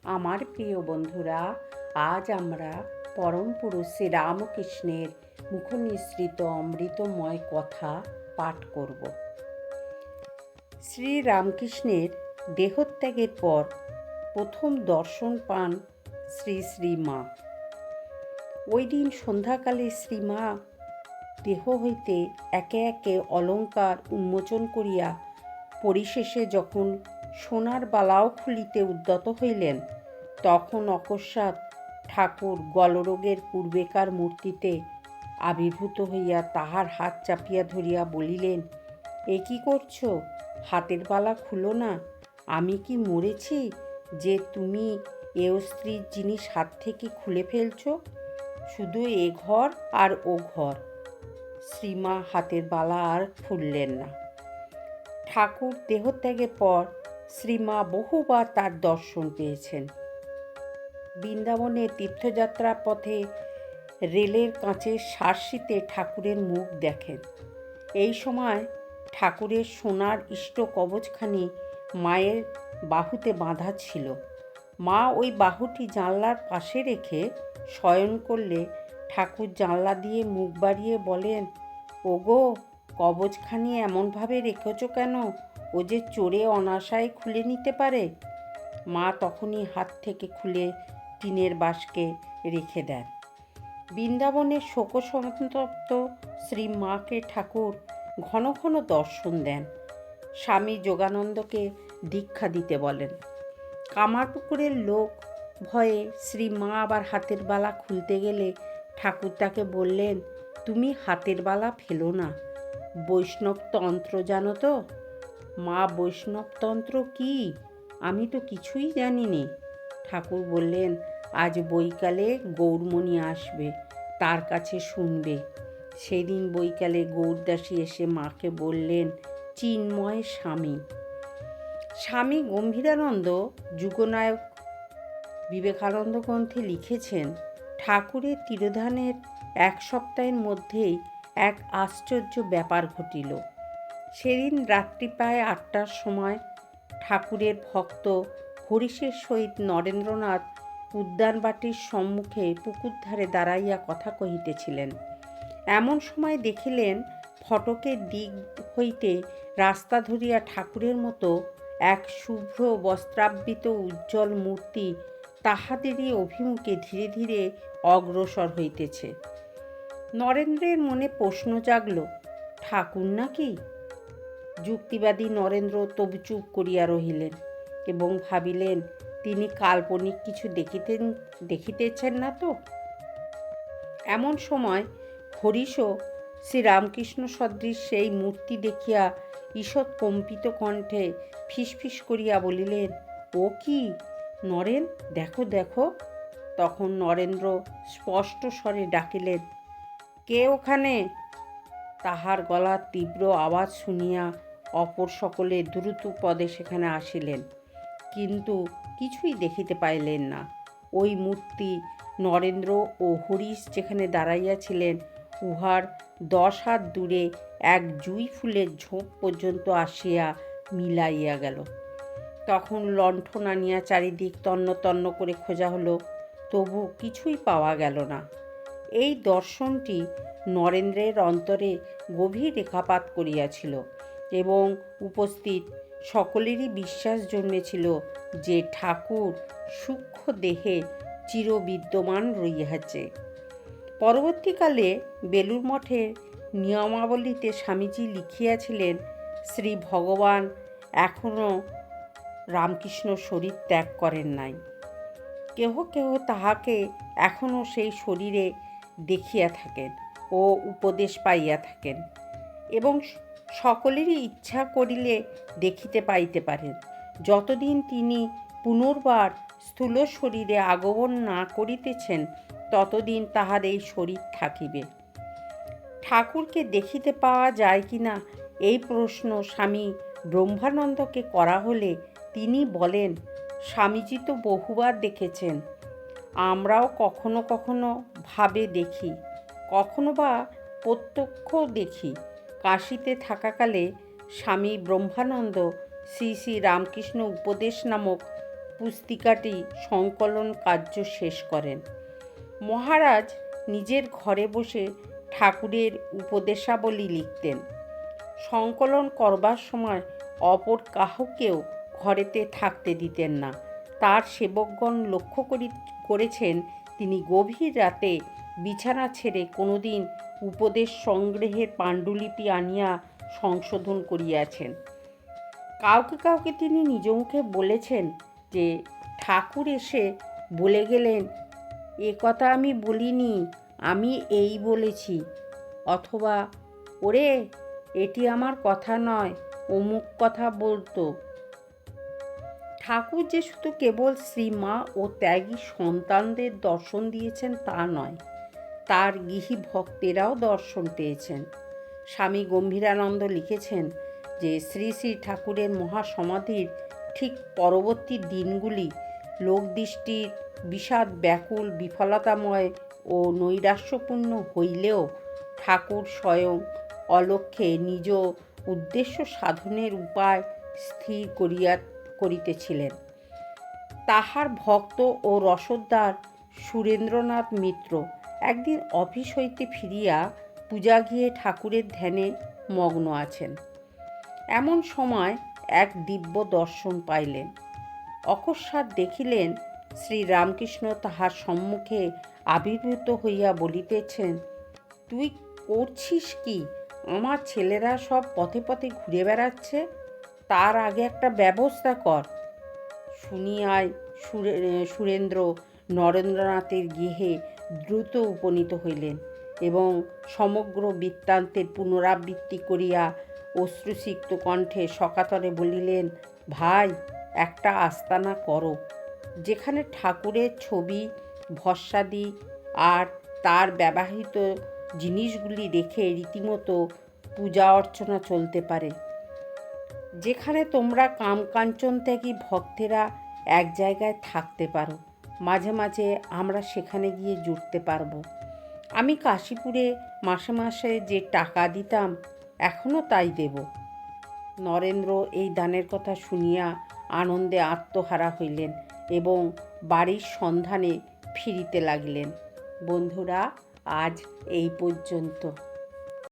আমার প্রিয় বন্ধুরা, আজ আমরা পরম পুরুষ শ্রী রামকৃষ্ণের মুখনিসৃত অমৃতময় কথা পাঠ করব। শ্রী রামকৃষ্ণের দেহত্যাগের পর প্রথম দর্শন পান শ্রী শ্রী মা। ওই দিন সন্ধ্যাকালে শ্রীমা দেহ হইতে একে একে অলঙ্কার উন্মোচন করিয়া পরিশেষে যখন সোনার বালাও খুলিতে উদ্যত হইলেন, তখন অকস্মাৎ ঠাকুর গলরোগের পূর্বেকার মূর্তিতে আবির্ভূত হইয়া তাহার হাত চাপিয়া ধরিয়া বলিলেন, এ কি করছো? হাতের বালা খুলো না। আমি কি মরেছি যে তুমি এ স্ত্রীর জিনিস হাত থেকে খুলে ফেলছ? শুধু এ ঘর আর ও ঘর। শ্রীমা হাতের বালা আর খুললেন না। ঠাকুর দেহত্যাগের পর শ্রীমা বহুবার তার দর্শন পেয়েছেন। বৃন্দাবনে তীর্থযাত্রার পথে রেলের কাঁচের শার্সিতে ঠাকুরের মুখ দেখেন। এই সময় ঠাকুরের সোনার ইষ্ট কবচখানি মায়ের বাহুতে বাঁধা ছিল। মা ওই বাহুটি জানলার পাশে রেখে শয়ন করলে ঠাকুর জানলা দিয়ে মুখ বাড়িয়ে বলেন, ওগো, কবচখানি এমনভাবে রেখেছ কেন? ও যে চোরে অনায়াসে খুলে নিতে পারে। মা তখনই হাত থেকে খুলে টিনের বাস্কে রেখে দেন। বৃন্দাবনের শোকসন্তপ্ত শ্রী মাকে ঠাকুর ঘন ঘন দর্শন দেন। স্বামী যোগানন্দকে দীক্ষা দিতে বলেন। কামারপুকুরের লোক ভয়ে শ্রী মা আবার হাতের বালা খুলতে গেলে ঠাকুর তাকে বললেন, তুমি হাতের বালা ফেলো না। বৈষ্ণব তন্ত্র জানো তো? মা, বৈষ্ণব তন্ত্র কি? আমি তো কিছুই জানি নে। ঠাকুর বললেন, আজ বৈকালে গৌরমণি আসবে, তার কাছে শুনবে। সেদিন বৈকালে গৌরদাসী এসে মাকে বললেন, চিন্ময় স্বামী। স্বামী গম্ভীরানন্দ যুগনায়ক বিবেকানন্দ গ্রন্থে লিখেছেন, ঠাকুরের তিরোধানের এক সপ্তাহের মধ্যেই এক আশ্চর্য ব্যাপার ঘটিল। সেদিন রাত্রি প্রায় 8টার সময় ঠাকুরের ভক্ত হরিশের সহিত নরেন্দ্রনাথ উদ্যানবাটির সম্মুখে পুকুর ধারে দাঁড়াইয়া কথা কহিতেছিলেন। এমন সময় দেখিলেন, ফটকের দিক হইতে রাস্তা ধরিয়া ঠাকুরের মতো এক শুভ্র বস্ত্রাবৃত উজ্জ্বল মূর্তি তাহাদেরই অভিমুখে ধীরে ধীরে অগ্রসর হইতেছে। নরেন্দ্রের মনে প্রশ্ন জাগল, ঠাকুর নাকি? যুক্তিবাদী নরেন্দ্র তবু চুপ করিয়া রহিলেন এবং ভাবিলেন, তিনি কাল্পনিক কিছু দেখিতেছেন না তো। এমন সময় হরিশও শ্রীরামকৃষ্ণ সদৃশ সেই মূর্তি দেখিয়া ঈষৎ কম্পিত কণ্ঠে ফিসফিস করিয়া বলিলেন, ও কি নরেন, দেখো দেখো। তখন নরেন্দ্র স্পষ্ট স্বরে ডাকিলেন, কে ওখানে? তাহার গলার তীব্র আওয়াজ শুনিয়া অপর সকলে দ্রুত পদে সেখানে আসিলেন, কিন্তু কিছুই দেখিতে পাইলেন না। ওই মূর্তি নরেন্দ্র ও হরিশ যেখানে দাঁড়াইয়াছিলেন, উহার 10 হাত দূরে এক জুঁই ফুলের ঝোপ পর্যন্ত আসিয়া মিলাইয়া গেল। তখন লণ্ঠন আনিয়া চারিদিক তন্ন তন্ন করে খোঁজা হলো, তবু কিছুই পাওয়া গেল না। এই দর্শনটি নরেন্দ্রের অন্তরে গভীর রেখাপাত করিয়াছিল এবং উপস্থিত সকলেরই বিশ্বাস জন্মেছিল যে ঠাকুর সূক্ষ্ম দেহে চিরবিদ্যমান রহিয়াছে। পরবর্তীকালে বেলুড় মঠের নিয়মাবলীতে স্বামীজি লিখিয়াছিলেন, শ্রী ভগবান এখনও রামকৃষ্ণ শরীর ত্যাগ করেন নাই। কেহ কেহ তাহাকে এখনও সেই শরীরে দেখিয়া থাকেন ও উপদেশ পাইয়া থাকেন এবং সকলেরই ইচ্ছা করিলে দেখিতে পাইতে পারেন। যতদিন তিনি পুনর্বার স্থূল শরীরে আগমন না করিতেছেন, ততদিন তাহার এই শরীর থাকিবে। ঠাকুরকে দেখিতে পাওয়া যায় কিনা এই প্রশ্ন স্বামী ব্রহ্মানন্দকে করা হলে তিনি বলেন, স্বামীজি তো বহুবার দেখেছেন, আমরাও কখনো কখনো ভাবে দেখি, কখনো বা প্রত্যক্ষও দেখি। কাশীতে থাকাকালে স্বামী ব্রহ্মানন্দ শ্রী শ্রী রামকৃষ্ণ উপদেশ নামক পুস্তিকাটি সংকলন কার্য শেষ করেন। মহারাজ নিজের ঘরে বসে ঠাকুরের উপদেশাবলী লিখতেন। সংকলন করবার সময় অপর কাউকেও ঘরেতে থাকতে দিতেন না। তার সেবকগণ লক্ষ্য করেছেন তিনি গভীর রাতে বিছানা ছেড়ে কোনোদিন উপদেশ সংগ্রহের পাণ্ডুলিপি আনিয়া সংশোধন করিয়াছেন। কাউকে কাউকে তিনি নিজ মুখে বলেছেন যে ঠাকুর এসে বলে গেলেন, এ কথা আমি বলিনি, আমি এই বলেছি, অথবা ওরে এটি আমার কথা নয়, অমুক কথা বলতো। ঠাকুর যে শুধু কেবল শ্রীমা ও ত্যাগী সন্তানদের দর্শন দিয়েছেন তা নয়, তার গৃহী ভক্তেরাও দর্শন পেয়েছেন। স্বামী গম্ভীরানন্দ লিখেছেন যে শ্রী শ্রী ঠাকুরের মহাসমাধির ঠিক পরবর্তী দিনগুলি লোকদৃষ্টির বিষাদ ব্যাকুল বিফলতাময় ও নৈরাশ্যপূর্ণ হইলেও ঠাকুর স্বয়ং অলক্ষ্যে নিজ উদ্দেশ্য সাধনের উপায় স্থির করিতেছিলেন। তাহার ভক্ত ও রসদদার সুরেন্দ্রনাথ মিত্র একদিন অফিস হইতে ফিরিয়া পূজাগৃহে ঠাকুরের ধ্যানে মগ্ন আছেন। এমন সময় এক দিব্য দর্শন পাইলেন। অকস্মাৎ দেখিলেন শ্রীরামকৃষ্ণ তাহার সম্মুখে আবির্ভূত হইয়া বলিতেছেন, তুই করছিস কি? আমার ছেলেরা সব পথে পথে ঘুরে বেড়াচ্ছে, তার আগে একটা ব্যবস্থা কর। শুনিয়াই সুরেন্দ্র নরেন্দ্রনাথের গৃহে দ্রুত উপনীত হইলেন এবং সমগ্র বৃত্তান্তের পুনরাবৃত্তি করিয়া অশ্রুসিক্ত কণ্ঠে সকাতরে বলিলেন, ভাই, একটা আস্তানা করো, যেখানে ঠাকুরের ছবি, ভস্মাদি আর তার ব্যবহৃত জিনিসগুলি রেখে রীতিমতো পূজা অর্চনা চলতে পারে, যেখানে তোমরা কামকাঞ্চন ত্যাগী ভক্তেরা এক জায়গায় থাকতে পারো। মাঝে মাঝে আমরা সেখানে গিয়ে জুটতে পারবো। আমি কাশীপুরে মাসে মাসে যে টাকা দিতাম, এখনও তাই দেব। নরেন্দ্র এই দানের কথা শুনিয়া আনন্দে আত্মহারা হইলেন এবং বাড়ির সন্ধানে ফিরিতে লাগিলেন। বন্ধুরা, আজ এই পর্যন্ত।